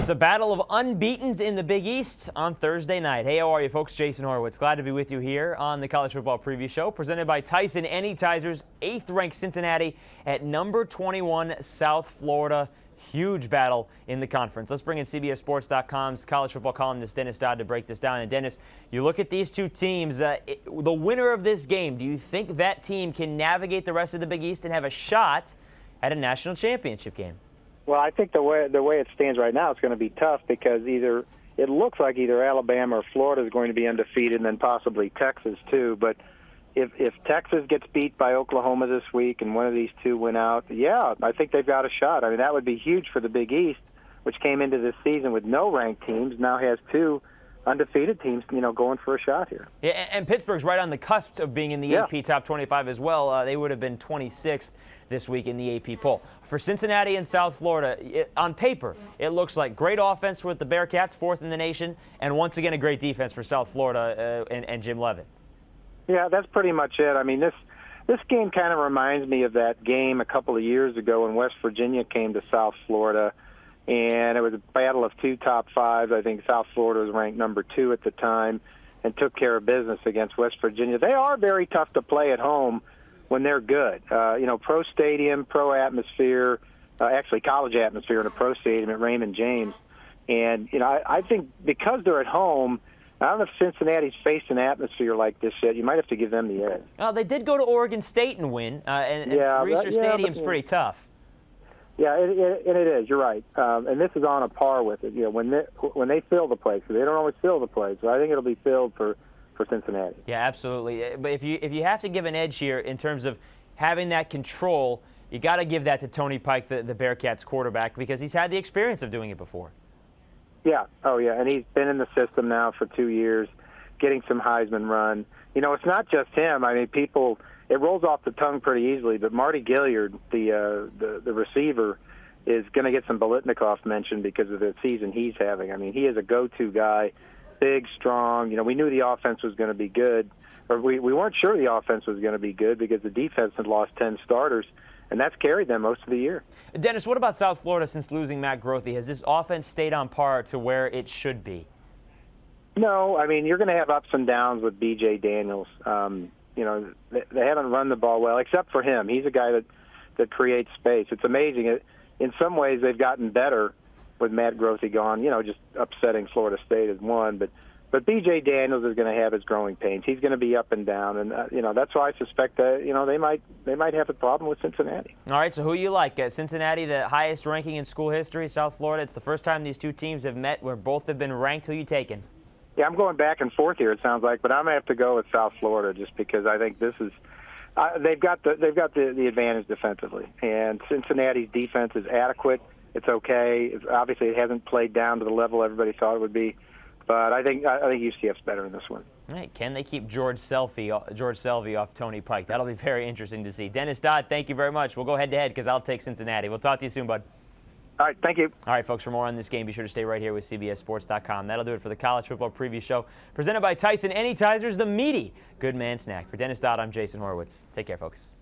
It's a battle of unbeatens in the Big East on Thursday night. Hey, how are you, folks? Jason Horowitz. Glad to be with you here on the College Football Preview Show, presented by Tyson Anytizers, 8th-ranked Cincinnati at number 21 South Florida. Huge battle in the conference. Let's bring in CBSSports.com's college football columnist Dennis Dodd to break this down. And Dennis, you look at these two teams, the winner of this game, do you think that team can navigate the rest of the Big East and have a shot at a national championship game? Well, I think the way it stands right now, it's going to be tough because it looks like either Alabama or Florida is going to be undefeated, and then possibly Texas too. But if Texas gets beat by Oklahoma this week and one of these two win out, yeah, I think they've got a shot. I mean, that would be huge for the Big East, which came into this season with no ranked teams, now has two undefeated teams, going for a shot here. Yeah, and Pittsburgh's right on the cusp of being in the AP Top 25 as well. They would have been 26th this week in the AP poll. For Cincinnati and South Florida, on paper, it looks like great offense with the Bearcats, 4th in the nation, and once again a great defense for South Florida and Jim Leavitt. Yeah, that's pretty much it. I mean, this game kind of reminds me of that game a couple of years ago when West Virginia came to South Florida, and it was a battle of two top fives. I think South Florida was ranked number 2 at the time and took care of business against West Virginia. They are very tough to play at home when they're good. Pro stadium, pro atmosphere, actually college atmosphere in a pro stadium at Raymond James. And, I think because they're at home, I don't know if Cincinnati's faced an atmosphere like this yet. You might have to give them the edge. Well, they did go to Oregon State and win, and Reser Stadium's pretty tough. Yeah, it is. You're right. And this is on a par with it. When they fill the place, because they don't always fill the place. So I think it'll be filled for Cincinnati. Yeah, absolutely. But if you have to give an edge here in terms of having that control, you got to give that to Tony Pike, the Bearcats quarterback, because he's had the experience of doing it before. Yeah. Oh, yeah. And he's been in the system now for 2 years, getting some Heisman run. It's not just him. I mean, it rolls off the tongue pretty easily, but Marty Gilliard, the receiver, is going to get some Bolitnikoff mention because of the season he's having. I mean, he is a go-to guy, big, strong. We knew the offense was going to be good, or we weren't sure the offense was going to be good because the defense had lost 10 starters, and that's carried them most of the year. Dennis, what about South Florida since losing Matt Grothe? Has this offense stayed on par to where it should be? No, I mean, you're going to have ups and downs with B.J. Daniels. They haven't run the ball well, except for him. He's a guy that creates space. It's amazing. In some ways, they've gotten better with Matt Grothe gone. Just upsetting Florida State is one, but B.J. Daniels is going to have his growing pains. He's going to be up and down, and that's why I suspect that they might have a problem with Cincinnati. All right, so who you like? Cincinnati, the highest ranking in school history. South Florida, it's the first time these two teams have met where both have been ranked. Who you taking? Yeah, I'm going back and forth here. It sounds like, but I'm gonna have to go with South Florida just because I think this is they've got the advantage defensively, and Cincinnati's defense is adequate. It's okay. Obviously, it hasn't played down to the level everybody thought it would be, but I think UCF's better in this one. All right, can they keep George Selby off Tony Pike? That'll be very interesting to see. Dennis Dodd, thank you very much. We'll go head-to-head because I'll take Cincinnati. We'll talk to you soon, bud. All right, thank you. All right, folks, for more on this game, be sure to stay right here with CBSSports.com. That'll do it for the College Football Preview Show, presented by Tyson Anytizers, the meaty Good Man Snack. For Dennis Dodd, I'm Jason Horowitz. Take care, folks.